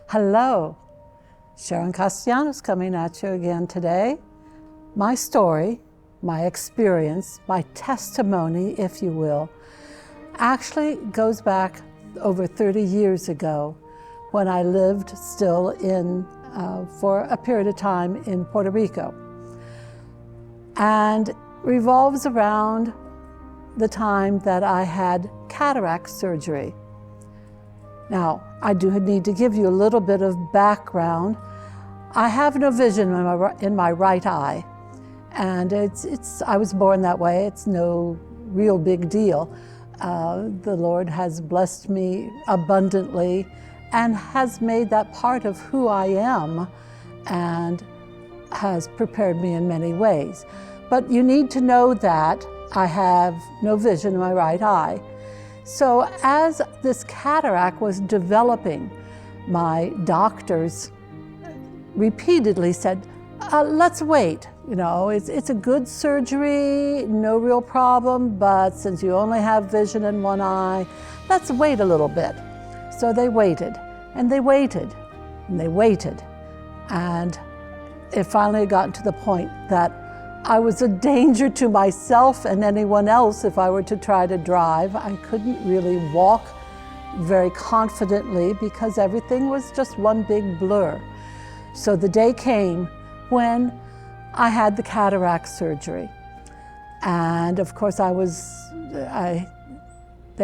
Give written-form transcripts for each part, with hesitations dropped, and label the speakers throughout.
Speaker 1: Hello, Sharon Castellanos coming at you again today. My story, my experience, my testimony, if you will, actually goes back over 30 years ago when I lived still for a period of time in Puerto Rico. And revolves around the time that I had cataract surgery. Now, I do need to give you a little bit of background. I have no vision in my right eye, and I was born that way. It's no real big deal. The Lord has blessed me abundantly and has made that part of who I am and has prepared me in many ways. But you need to know that I have no vision in my right eye. So as this cataract was developing, my doctors repeatedly said, let's wait. You know, it's a good surgery, no real problem, but since you only have vision in one eye, let's wait a little bit. So they waited, and they waited, and they waited. And it finally got to the point that I was a danger to myself and anyone else if I were to try to drive. I couldn't really walk very confidently because everything was just one big blur. So the day came when I had the cataract surgery. And of course they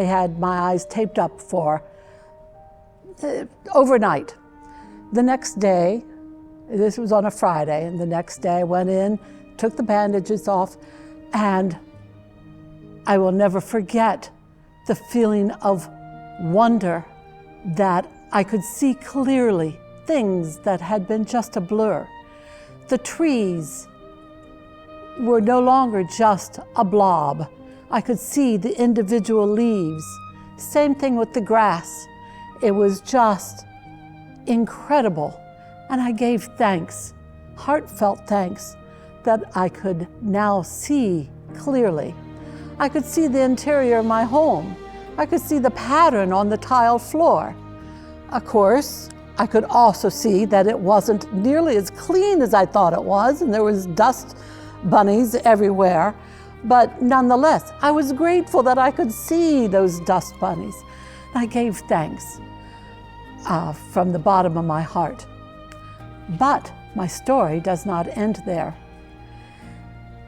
Speaker 1: had my eyes taped up for overnight. The next day, this was on a Friday, and the next day I went in, took the bandages off, and I will never forget the feeling of wonder that I could see clearly things that had been just a blur. The trees were no longer just a blob. I could see the individual leaves. Same thing with the grass. It was just incredible. And I gave thanks, heartfelt thanks, that I could now see clearly. I could see the interior of my home. I could see the pattern on the tile floor. Of course, I could also see that it wasn't nearly as clean as I thought it was, and there was dust bunnies everywhere. But nonetheless, I was grateful that I could see those dust bunnies. I gave thanks from the bottom of my heart. But my story does not end there.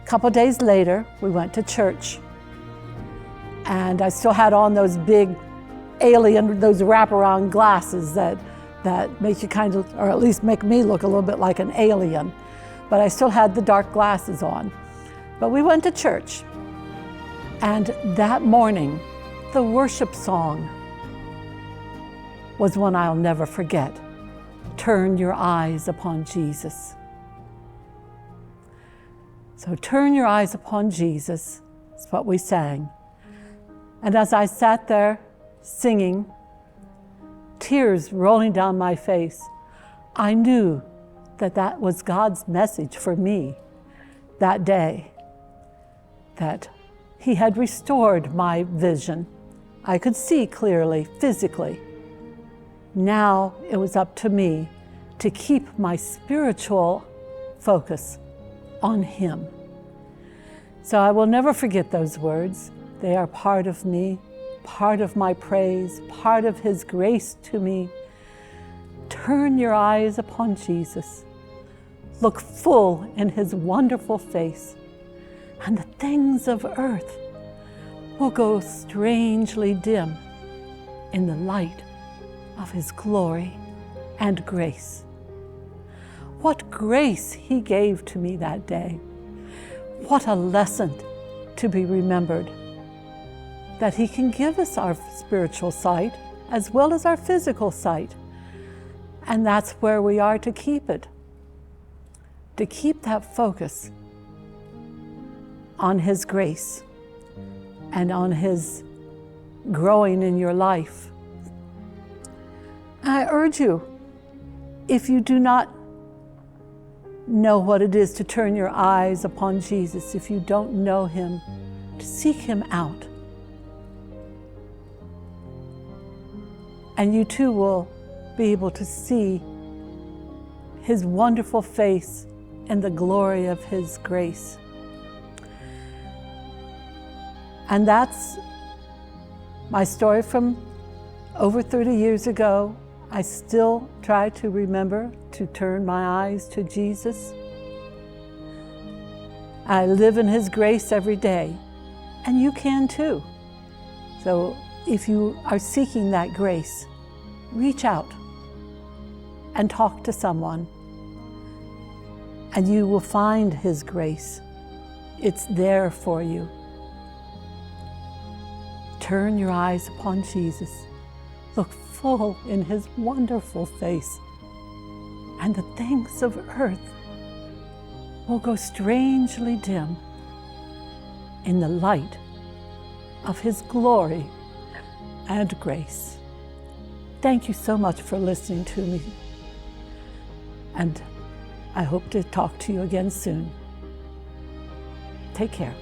Speaker 1: A couple days later, we went to church, and I still had on those big those wraparound glasses that make you kind of, or at least make me look a little bit like an alien. But I still had the dark glasses on. But we went to church, and that morning, the worship song was one I'll never forget. Turn your eyes upon Jesus. So turn your eyes upon Jesus, is what we sang. And as I sat there singing, tears rolling down my face, I knew that that was God's message for me that day, that He had restored my vision. I could see clearly, physically. Now it was up to me to keep my spiritual focus on Him. So I will never forget those words. They are part of me, part of my praise, part of His grace to me. Turn your eyes upon Jesus. Look full in His wonderful face, and the things of earth will go strangely dim in the light of His glory and grace. What grace He gave to me that day. What a lesson to be remembered. That He can give us our spiritual sight as well as our physical sight. And that's where we are to keep it. To keep that focus on His grace and on His growing in your life. I urge you, if you do not know what it is to turn your eyes upon Jesus, if you don't know Him, to seek Him out. And you too will be able to see His wonderful face and the glory of His grace. And that's my story from over 30 years ago. I still try to remember to turn my eyes to Jesus. I live in His grace every day, and you can too. So if you are seeking that grace, reach out and talk to someone, and you will find His grace. It's there for you. Turn your eyes upon Jesus. Look full in His wonderful face, and the things of earth will go strangely dim in the light of His glory and grace. Thank you so much for listening to me, and I hope to talk to you again soon. Take care.